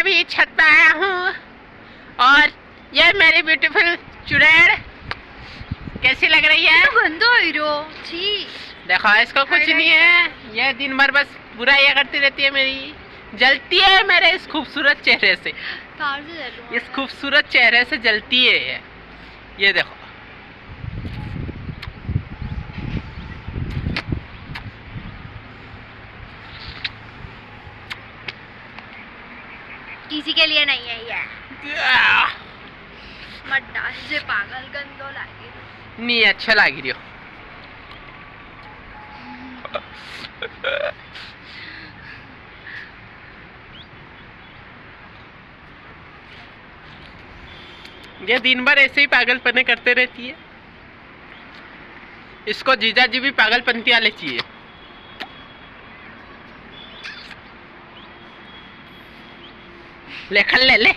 अभी छत पे आया हूँ और ये मेरी ब्यूटीफुल चुड़ैल कैसी लग रही है? गंदो हीरो छी। देखो इसको कुछ नहीं है, ये दिन भर बस बुराइयां करती रहती है, मेरी जलती है मेरे इस खूबसूरत चेहरे से। इस खूबसूरत चेहरे से जलती है ये देखो। किसी के लिए नहीं है ये। मत डाल जे पागल गंदो लागे। नहीं अच्छा लागी रियो। ये दिन भर ऐसे ही पागलपने करते रहती है, इसको जीजाजी भी पागलपंती वाले चाहिए। ले खल ले ले।